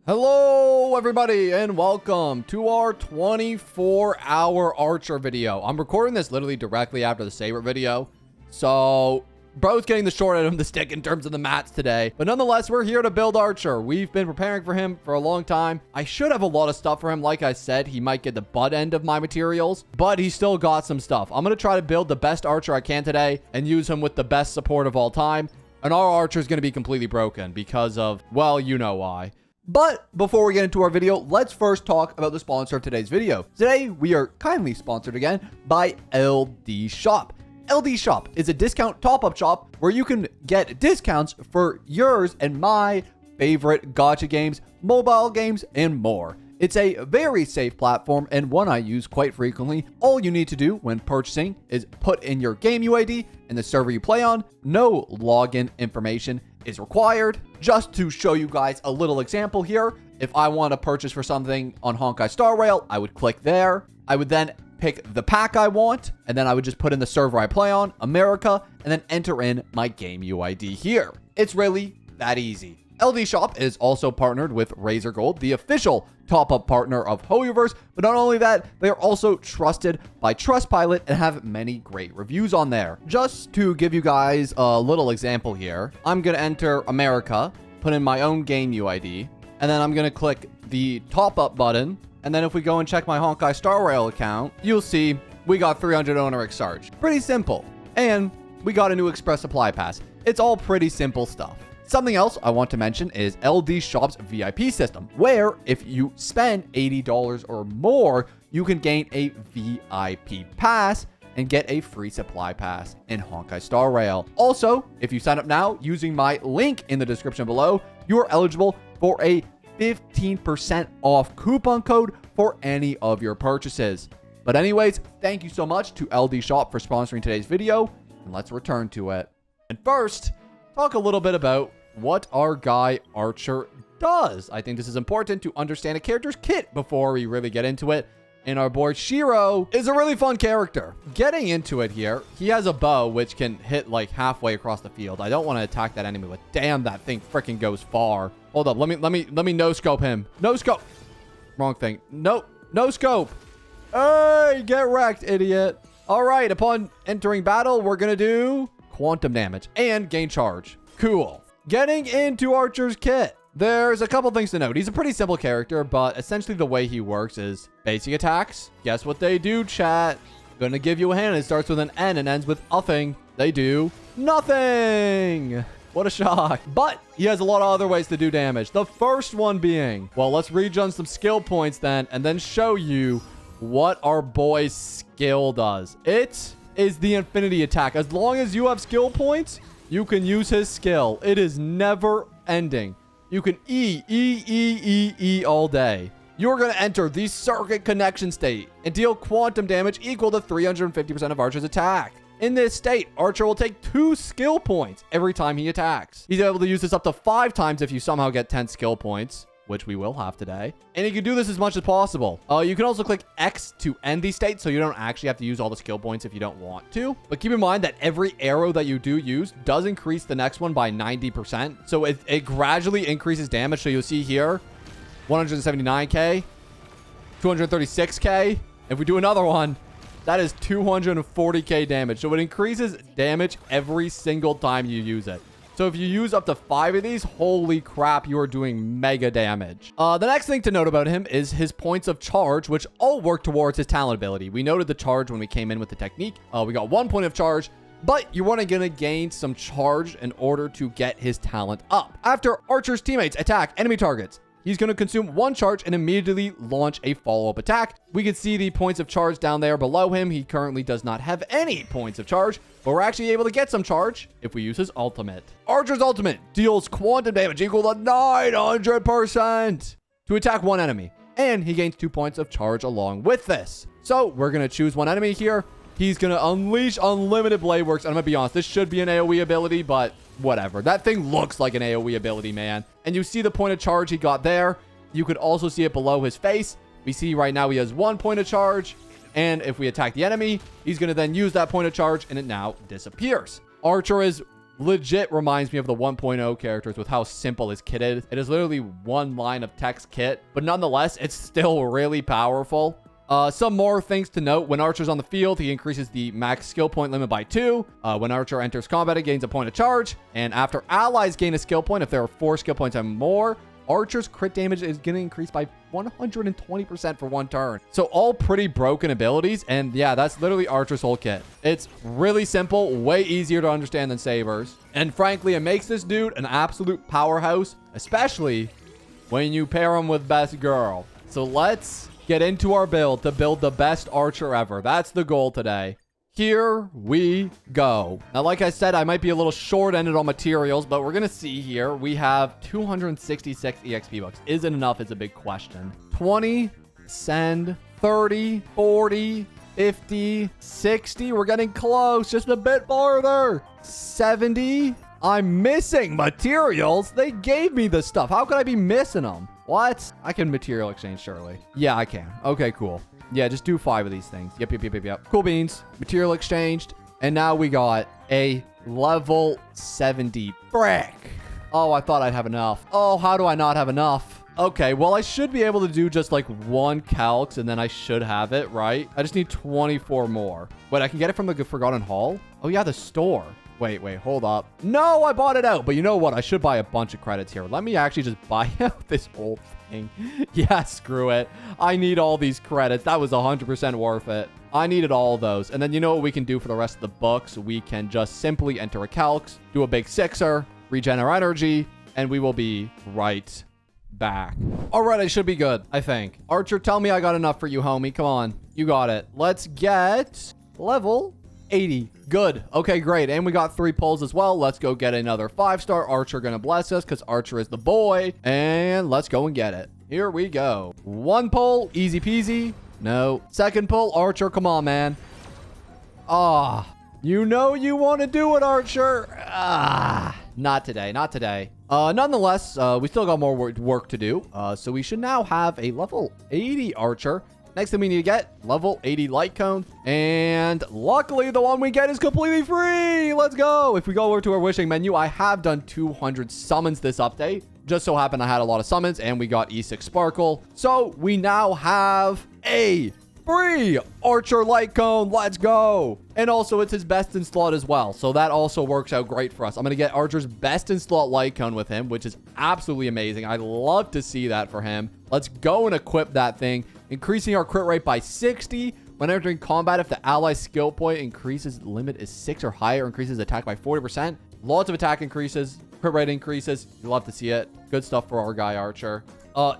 Hello everybody and welcome to our 24-hour Archer video. I'm recording this literally directly after the Saber video, so bro's getting the short end of the stick in terms of the mats today. But nonetheless, we're here to build Archer. We've been preparing for him for a long time. I should have a lot of stuff for him. Like I said, he might get the butt end of my materials, but he's still got some stuff. I'm going to try to build the best Archer I can today and use him with the best support of all time. And our Archer is going to be completely broken because of, well, you know why. But before we get into our video, let's first talk about the sponsor of today's video. Today, we are kindly sponsored again by LD Shop. LD Shop is a discount top-up shop where you can get discounts for yours and my favorite gacha games, mobile games, and more. It's a very safe platform and one I use quite frequently. All you need to do when purchasing is put in your game UID and the server you play on. No login information is required. Just to show you guys a little example here, if I want to purchase for something on Honkai Star Rail, I would click there. I would then pick the pack I want, and then I would just put in the server I play on, America, and then enter in my game UID here. It's really that easy. LD Shop is also partnered with Razor Gold, the official top-up partner of Hoyoverse, but not only that, they are also trusted by Trustpilot and have many great reviews on there. Just to give you guys a little example here, I'm going to enter America, put in my own game UID, and then I'm going to click the top-up button, and then if we go and check my Honkai Star Rail account, you'll see we got 300 owner charge. Pretty simple. And we got a new Express Supply Pass. It's all pretty simple stuff. Something else I want to mention is LD Shop's VIP system, where if you spend $80 or more, you can gain a VIP pass and get a free supply pass in Honkai Star Rail. Also, if you sign up now using my link in the description below, you are eligible for a 15% off coupon code for any of your purchases. But anyways, thank you so much to LD Shop for sponsoring today's video, and let's return to it. And first, talk a little bit about what our guy Archer does. I think this is important to understand a character's kit before we really get into it. And our boy Shiro is a really fun character. Getting into it here, he has a bow which can hit like halfway across the field. I don't want to attack that enemy, but damn, that thing freaking goes far. Hold up, let me no scope him. No scope. Wrong thing. No scope. Hey, get wrecked, idiot. All right, upon entering battle, we're gonna do quantum damage and gain charge. Cool. Getting into Archer's kit. There's a couple things to note. He's a pretty simple character, but essentially the way he works is basic attacks. Guess what they do, chat? Gonna give you a hint. It starts with an N and ends with nothing. They do nothing. What a shock. But he has a lot of other ways to do damage. The first one being, well, let's regen some skill points then, and then show you what our boy's skill does. It is the infinity attack. As long as you have skill points, you can use his skill. It is never ending. You can E all day. You're going to enter the circuit connection state and deal quantum damage equal to 350% of Archer's attack. In this state, Archer will take 2 skill points every time he attacks. He's able to use this up to 5 times if you somehow get 10 skill points, which we will have today. And you can do this as much as possible. You can also click X to end the state, so you don't actually have to use all the skill points if you don't want to. But keep in mind that every arrow that you do use does increase the next one by 90%. So it gradually increases damage. So you'll see here, 179k, 236k. If we do another one, that is 240k damage. So it increases damage every single time you use it. So if you use up to 5 of these, holy crap, you are doing mega damage. The next thing to note about him is his points of charge, which all work towards his talent ability. We noted the charge when we came in with the technique. We got 1 point of charge, but you're going to gain some charge in order to get his talent up. After Archer's teammates attack enemy targets, he's going to consume 1 charge and immediately launch a follow-up attack. We can see the points of charge down there below him. He currently does not have any points of charge, but we're actually able to get some charge if we use his ultimate. Archer's ultimate deals quantum damage equal to 900% to attack 1 enemy, and he gains 2 points of charge along with this. So we're going to choose 1 enemy here. He's going to unleash unlimited blade works. I'm going to be honest, this should be an AoE ability, but whatever. That thing looks like an AoE ability, man. And you see the point of charge he got there. You could also see it below his face. We see right now he has 1 point of charge. And if we attack the enemy, he's going to then use that point of charge and it now disappears. Archer is legit reminds me of the 1.0 characters with how simple his kit is. It is literally one line of text kit, but nonetheless, it's still really powerful. Some more things to note. When Archer's on the field, he increases the max skill point limit by 2. When Archer enters combat, it gains a point of charge. And after allies gain a skill point, if there are 4 skill points and more, Archer's crit damage is going to increase by 120% for 1 turn. So all pretty broken abilities. And yeah, that's literally Archer's whole kit. It's really simple, way easier to understand than Saber's. And frankly, it makes this dude an absolute powerhouse, especially when you pair him with Best Girl. So let's get into our build to build the best Archer ever. That's the goal today. Here we go. Now, like I said, I might be a little short-ended on materials, but we're going to see here. We have 266 EXP bucks. Is it enough? It's a big question. 20, send, 30, 40, 50, 60. We're getting close. Just a bit farther. 70. I'm missing materials. They gave me the stuff. How could I be missing them? What? I can material exchange, surely. Yeah, I can. Okay, cool. Yeah, just do 5 of these things. Yep. Cool beans. Material exchanged. And now we got a level 70 brick. Oh, I thought I'd have enough. Oh, how do I not have enough? Okay, well, I should be able to do just like 1 calx and then I should have it, right? I just need 24 more. Wait, I can get it from the Forgotten Hall? Oh, yeah, the store. Wait, hold up. No, I bought it out. But you know what? I should buy a bunch of credits here. Let me actually just buy out this whole thing. Yeah, screw it. I need all these credits. That was 100% worth it. I needed all those. And then you know what we can do for the rest of the books? We can just simply enter a calx, do a big 6er, regen our energy, and we will be right back. All right, I should be good, I think. Archer, tell me I got enough for you, homie. Come on. You got it. Let's get level 80. Good. Okay, great. And we got 3 pulls as well. Let's go get another 5-star. Archer gonna bless us because Archer is the boy. And let's go and get it. Here we go. 1 pull. Easy peasy. No. 2nd pull. Archer, come on, man. Ah. You know you want to do it, Archer. Ah. Not today. Not today. Nonetheless, we still got more work to do. So we should now have a level 80 Archer. Next thing we need to get, level 80 Lightcones. And luckily, the one we get is completely free. Let's go. If we go over to our wishing menu, I have done 200 summons this update. Just so happened I had a lot of summons, and we got E6 Sparkle. So we now have a free Archer Lightcone. Let's go. And also, it's his best in slot as well. So that also works out great for us. I'm going to get Archer's best in slot Lightcone with him, which is absolutely amazing. I love to see that for him. Let's go and equip that thing. Increasing our crit rate by 60. When entering combat, if the ally skill point increases, limit is 6 or higher, increases attack by 40%. Lots of attack increases. Crit rate increases. You love to see it. Good stuff for our guy Archer.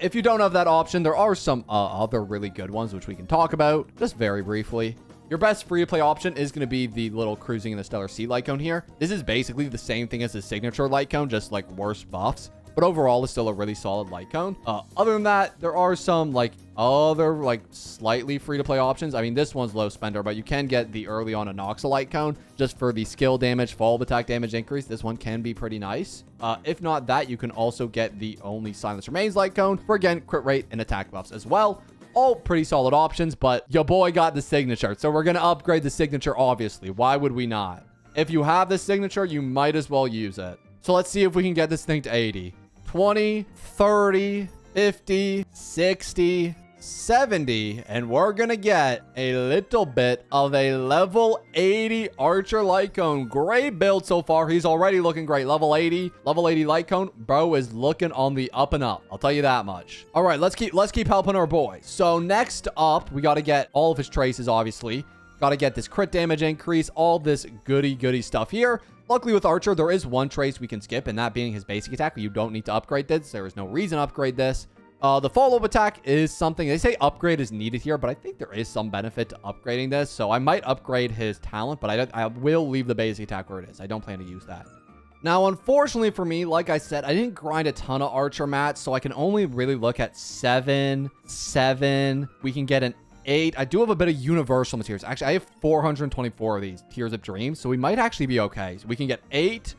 If you don't have that option, there are some other really good ones, which we can talk about just very briefly. Your best free-to-play option is going to be the little Cruising in the Stellar Sea Lightcone here. This is basically the same thing as the signature Lightcone, just like worse buffs. But overall, it's still a really solid Lightcone. Other than that, there are some other slightly free-to-play options. I mean, this one's low spender, but you can get the early on Anoxa Lightcone just for the skill damage, fall attack damage increase. This one can be pretty nice. If not that, you can also get the only Silence Remains Lightcone for, again, crit rate and attack buffs as well. All pretty solid options, but your boy got the signature. So we're going to upgrade the signature, obviously. Why would we not? If you have the signature, you might as well use it. So let's see if we can get this thing to 80. 20, 30, 50, 60, 70, and we're gonna get a little bit of a level 80 Archer Lightcone. Great build so far. He's already looking great. Level 80 Lightcone. Bro is looking on the up and up. I'll tell you that much. All right, let's keep helping our boy. So next up, we got to get all of his traces, obviously. Got to get this crit damage increase, all this goody stuff here. Luckily with Archer, there is one trace we can skip, and that being his basic attack. You don't need to upgrade this. There is no reason to upgrade this. The follow-up attack is something, they say upgrade is needed here, but I think there is some benefit to upgrading this. So I might upgrade his talent, but I will leave the basic attack where it is. I don't plan to use that. Now, unfortunately for me, like I said, I didn't grind a ton of Archer mats, so I can only really look at 7. We can get an 8. I do have a bit of universal materials. Actually, I have 424 of these Tears of Dreams, so we might actually be okay. So we can get 8,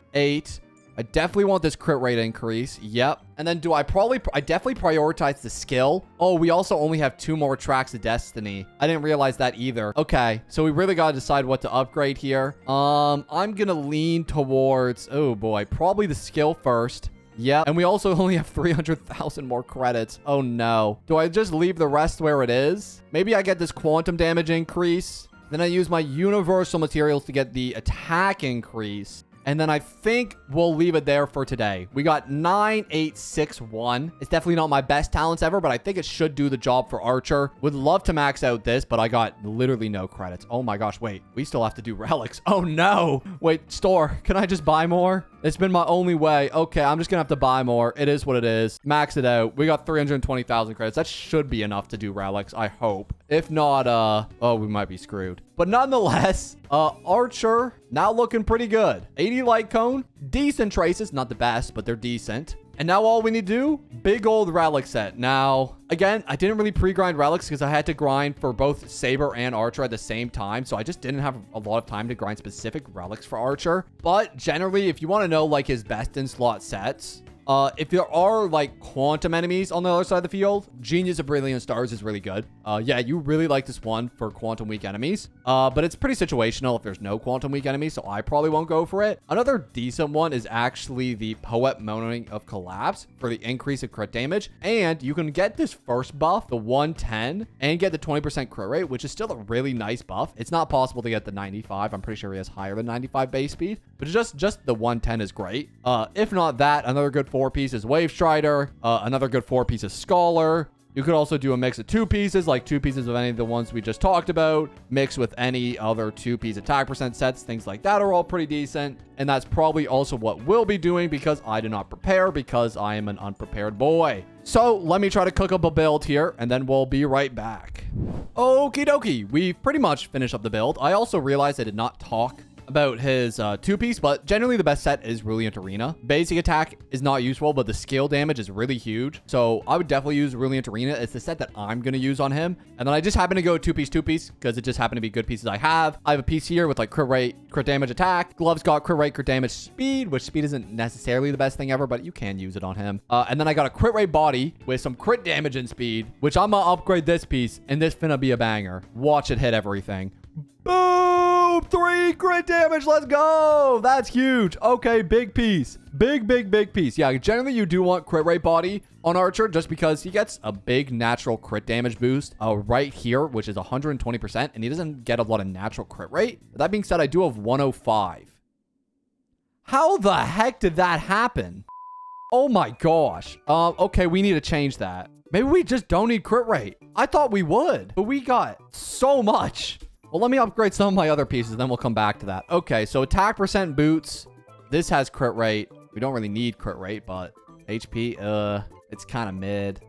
I definitely want this crit rate increase. Yep. And then I definitely prioritize the skill. Oh, we also only have 2 more tracks of destiny. I didn't realize that either. Okay, so we really got to decide what to upgrade here. I'm gonna lean towards, oh boy, probably the skill first. Yeah, and we also only have 300,000 more credits. Oh no. Do I just leave the rest where it is? Maybe I get this quantum damage increase. Then I use my universal materials to get the attack increase. And then I think we'll leave it there for today. We got 9861. It's definitely not my best talents ever, but I think it should do the job for Archer. Would love to max out this, but I got literally no credits. Oh my gosh, wait. We still have to do relics. Oh no. Wait, store. Can I just buy more? It's been my only way. Okay, I'm just gonna have to buy more. It is what it is. Max it out. We got 320,000 credits. That should be enough to do relics, I hope. If not, oh, we might be screwed. But nonetheless, Archer, now looking pretty good. 80 light cone, decent traces. Not the best, but they're decent. And now all we need to do, big old relic set. Now, again, I didn't really pre-grind relics because I had to grind for both Saber and Archer at the same time. So I just didn't have a lot of time to grind specific relics for Archer. But generally, if you want to know like his best in slot sets, if there are like quantum enemies on the other side of the field, Genius of Brilliant Stars is really good. Yeah, you really like this one for quantum weak enemies. But it's pretty situational if there's no quantum weak enemies, so I probably won't go for it. Another decent one is actually the Poet Moaning of Collapse for the increase of crit damage. And you can get this first buff, the 110, and get the 20% crit rate, which is still a really nice buff. It's not possible to get the 95. I'm pretty sure he has higher than 95 base speed, but just the 110 is great. If not that, another good 4-piece is Wave Strider. Another good 4-piece is Scholar. You could also do a mix of 2 pieces, like 2 pieces of any of the ones we just talked about, mixed with any other 2-piece attack percent sets. Things like that are all pretty decent. And that's probably also what we'll be doing because I did not prepare because I am an unprepared boy. So let me try to cook up a build here and then we'll be right back. Okie dokie. We've pretty much finished up the build. I also realized I did not talk about his 2-piece, but generally the best set is Brilliant Arena. Basic attack is not useful, but the skill damage is really huge. So I would definitely use Brilliant Arena. It's the set that I'm going to use on him. And then I just happen to go 2-piece because it just happened to be good pieces I have. I have a piece here with like crit rate, crit damage, attack. Gloves got crit rate, crit damage, speed, which speed isn't necessarily the best thing ever, but you can use it on him. And then I got a crit rate body with some crit damage and speed, which I'm going to upgrade this piece, and this finna be a banger. Watch it hit everything. Boom! 3 crit damage. Let's go. That's huge. Okay, big piece. Big piece. Yeah, generally you do want crit rate body on Archer just because he gets a big natural crit damage boost right here, which is 120%, and he doesn't get a lot of natural crit rate. That being said, I do have 105. How the heck did that happen? Oh my gosh. Okay, we need to change that. Maybe we just don't need crit rate. I thought we would, but we got so much. Well, let me upgrade some of my other pieces, then we'll come back to that. Okay, so attack percent boots. This has crit rate. We don't really need crit rate, but HP, it's kind of mid.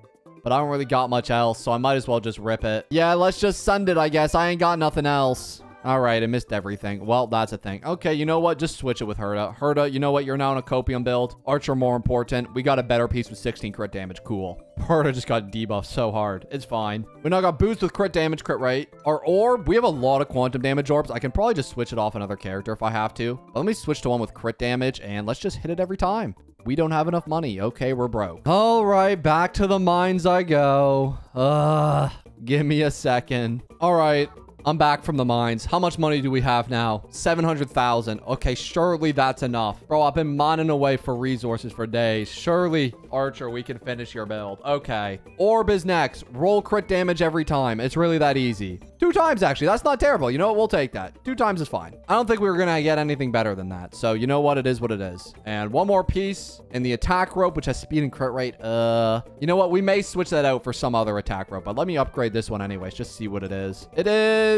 But I don't really got much else, so I might as well just rip it. Yeah, let's just send it, I guess. I ain't got nothing else. All right, I missed everything. Well, that's a thing. Okay, you know what? Just switch it with Herta. Herta, you know what? You're now in a Copium build. Archer more important. We got a better piece with 16 crit damage. Cool. Herta just got debuffed so hard. It's fine. We now got boost with crit damage, crit rate. Our orb, we have a lot of quantum damage orbs. I can probably just switch it off another character if I have to. But let me switch to one with crit damage, and let's just hit it every time. We don't have enough money. Okay, we're broke. All right, back to the mines I go. Give me a second. All right. I'm back from the mines. How much money do we have now? 700,000. Okay, surely that's enough. Bro, I've been mining away for resources for days. Surely, Archer, we can finish your build. Okay. Orb is next. Roll crit damage every time. It's really that easy. 2 times, actually. That's not terrible. You know what? We'll take that. 2 times is fine. I don't think we were going to get anything better than that. So, you know what? It is what it is. And one more piece in the attack rope, which has speed and crit rate. You know what? We may switch that out for some other attack rope, but let me upgrade this one anyways. Just see what it is. It is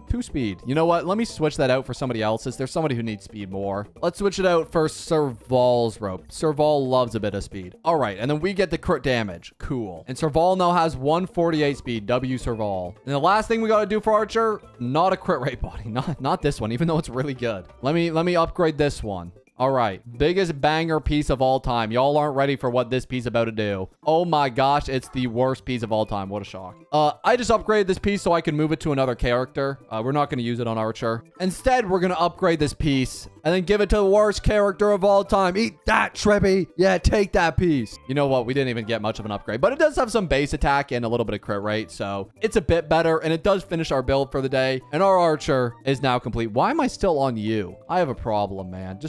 2 speed. You know what? Let me switch that out for somebody else's. There's somebody who needs speed more. Let's switch it out for Serval's rope. Serval loves a bit of speed. All right. And then we get the crit damage. Cool. And Serval now has 148 speed. W Serval. And the last thing we got to do for Archer, not a crit rate body. Not this one, even though it's really good. Let me upgrade this one. All right. Biggest banger piece of all time. Y'all aren't ready for what this piece about to do. Oh my gosh. It's the worst piece of all time. What a shock. I just upgraded this piece so I can move it to another character. We're not going to use it on Archer. Instead, we're going to upgrade this piece and then give it to the worst character of all time. Eat that, Trippy. Yeah, take that piece. You know what? We didn't even get much of an upgrade, but it does have some base attack and a little bit of crit rate. So it's a bit better and it does finish our build for the day. And our Archer is now complete. Why am I still on you? I have a problem, man.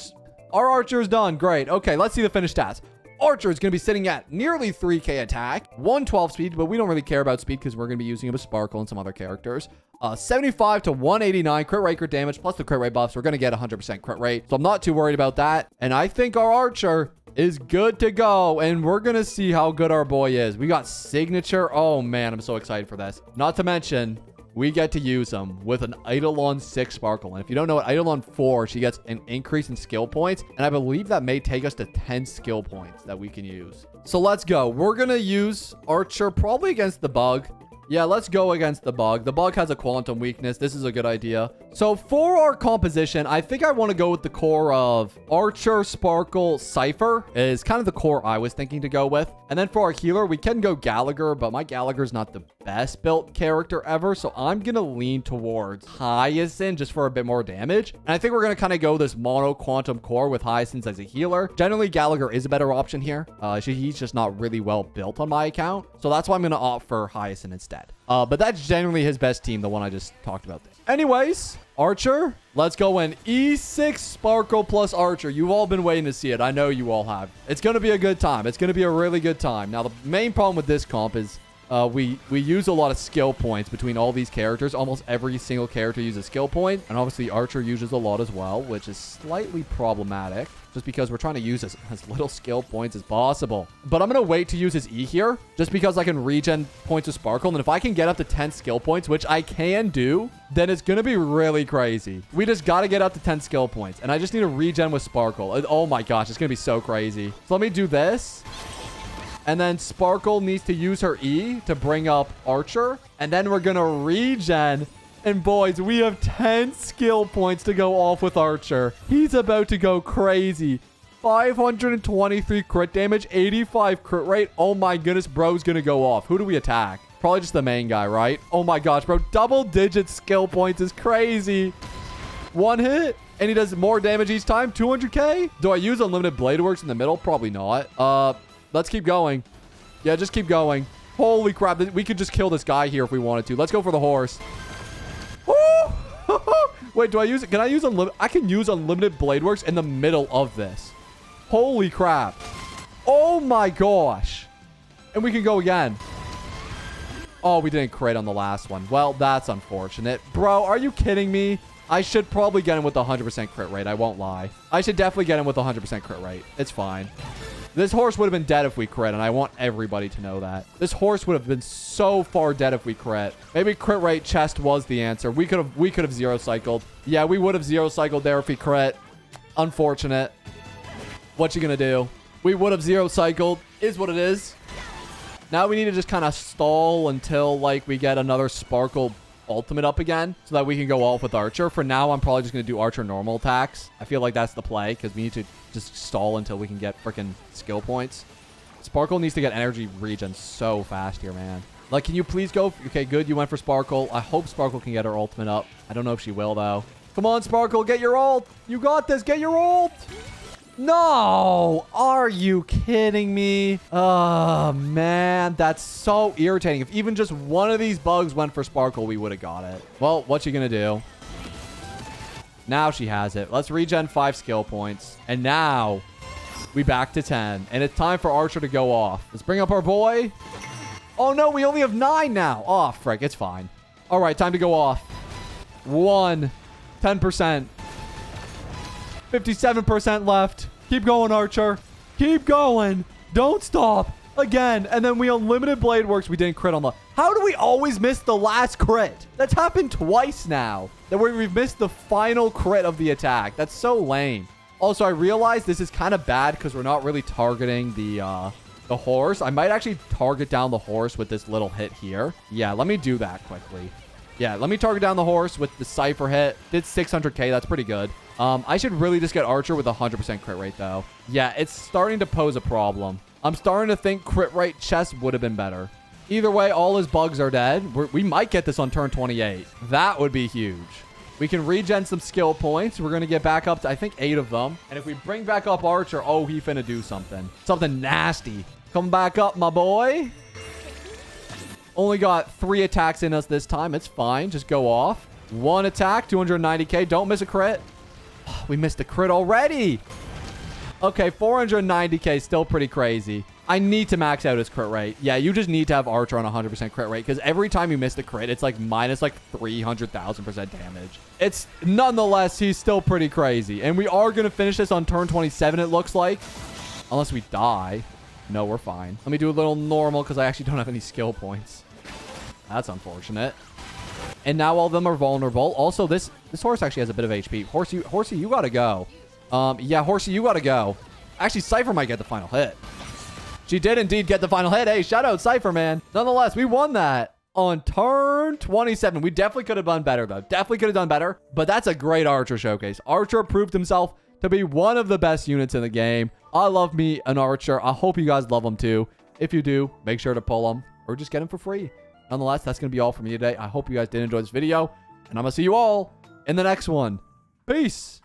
Our Archer is done. Great. Okay, let's see the finished stats. Archer is going to be sitting at nearly 3k attack, 112 speed, but we don't really care about speed because we're going to be using him with Sparkle and some other characters. 75 to 189 crit rate, crit damage, plus the crit rate buffs. We're going to get 100% crit rate, so I'm not too worried about that. And I think our Archer is good to go, and we're going to see how good our boy is. We got signature. Oh, man, I'm so excited for this. Not to mention, we get to use them with an Eidolon 6 Sparkle. And if you don't know it, Eidolon 4, she gets an increase in skill points. And I believe that may take us to 10 skill points that we can use. So let's go. We're going to use Archer probably against the bug. Yeah, let's go against the bug. The bug has a quantum weakness. This is a good idea. So for our composition, I think I want to go with the core of Archer, Sparkle, Cypher is kind of the core I was thinking to go with. And then for our healer, we can go Gallagher, but my Gallagher's not the best built character ever. So I'm going to lean towards Hyacinth just for a bit more damage. And I think we're going to kind of go this mono quantum core with Hyacinth as a healer. Generally, Gallagher is a better option here. He's just not really well built on my account. So that's why I'm going to opt for Hyacinth instead. But that's generally his best team, the one I just talked about. Anyways, Archer, let's go in E6 Sparkle plus Archer. You've all been waiting to see it. I know you all have. It's going to be a good time. It's going to be a really good time. Now, the main problem with this comp is we use a lot of skill points between all these characters. Almost every single character uses skill point. And obviously, Archer uses a lot as well, which is slightly problematic. Just because we're trying to use as little skill points as possible. But I'm going to wait to use his E here. Just because I can regen points of Sparkle. And if I can get up to 10 skill points, which I can do, then it's going to be really crazy. We just got to get up to 10 skill points. And I just need to regen with Sparkle. Oh my gosh, it's going to be so crazy. So let me do this. And then Sparkle needs to use her E to bring up Archer. And then we're going to regen. And boys, we have 10 skill points to go off with Archer. He's about to go crazy. 523 crit damage, 85 crit rate. Oh my goodness, bro's going to go off. Who do we attack? Probably just the main guy, right? Oh my gosh, bro. Double-digit skill points is crazy. One hit, and he does more damage each time. 200k? Do I use Unlimited Blade Works in the middle? Probably not. Let's keep going. Yeah, just keep going. Holy crap. We could just kill this guy here if we wanted to. Let's go for the horse. Wait, do I use it? Can I use unlimited? I can use Unlimited Blade Works in the middle of this. Holy crap. Oh my gosh. And we can go again. Oh, we didn't crit on the last one. Well, that's unfortunate. Bro, are you kidding me? I should probably get him with 100% crit rate. I won't lie. I should definitely get him with 100% crit rate. It's fine. This horse would have been dead if we crit, and I want everybody to know that. This horse would have been so far dead if we crit. Maybe crit rate chest was the answer. We could have zero cycled. Yeah, we would have zero cycled there if we crit. Unfortunate. What you gonna do? We would have zero cycled. Is what it is. Now we need to just kind of stall until like we get another Sparkle ultimate up again so that we can go off with Archer. For now, I'm probably just going to do Archer normal attacks. I feel like that's the play because we need to just stall until we can get freaking skill points. Sparkle needs to get energy regen so fast here, man. Like, can you please go? Okay, good. You went for Sparkle. I hope Sparkle can get her ultimate up. I don't know if she will, though. Come on, Sparkle. Get your ult. You got this. Get your ult. No! Are you kidding me? Oh, man. That's so irritating. If even just one of these bugs went for Sparkle, we would have got it. Well, what you gonna do? Now she has it. Let's regen 5 skill points. And now we back to 10. And it's time for Archer to go off. Let's bring up our boy. Oh, no. We only have 9 now. Oh, frick. It's fine. All right. Time to go off. 1. 10%. 57% left. Keep going, Archer. Keep going. Don't stop. Again. And then we Unlimited Blade Works. We didn't crit on the... How do we always miss the last crit? That's happened twice now. That we've missed the final crit of the attack. That's so lame. Also, I realize this is kind of bad because we're not really targeting the horse. I might actually target down the horse with this little hit here. Yeah, let me do that quickly. Yeah, let me target down the horse with the Cypher hit. Did 600k. That's pretty good. I should really just get Archer with 100% crit rate, though. Yeah, it's starting to pose a problem. I'm starting to think crit rate chest would have been better. Either way, all his bugs are dead. We might get this on turn 28. That would be huge. We can regen some skill points. We're going to get back up to, I think, 8 of them. And if we bring back up Archer, oh, he finna do something. Something nasty. Come back up, my boy. Only got 3 attacks in us this time. It's fine. Just go off. 1 attack, 290k. Don't miss a crit. We missed a crit already. Okay, 490k, still pretty crazy. I need to max out his crit rate. Yeah, you just need to have Archer on 100% crit rate because every time you miss the crit, it's like minus like 300,000% damage. It's nonetheless, he's still pretty crazy. And we are going to finish this on turn 27, it looks like. Unless we die. No, we're fine. Let me do a little normal because I actually don't have any skill points. That's unfortunate. And now all of them are vulnerable. Also, this horse actually has a bit of HP. Horsey, you gotta go. Yeah, Horsey, you gotta go. Actually, Cypher might get the final hit. She did indeed get the final hit. Hey, shout out Cypher, man. Nonetheless, we won that on turn 27. We definitely could have done better, though. Definitely could have done better. But that's a great Archer showcase. Archer proved himself to be one of the best units in the game. I love me an Archer. I hope you guys love him, too. If you do, make sure to pull him or just get him for free. Nonetheless, that's going to be all for me today. I hope you guys did enjoy this video. And I'm going to see you all in the next one. Peace.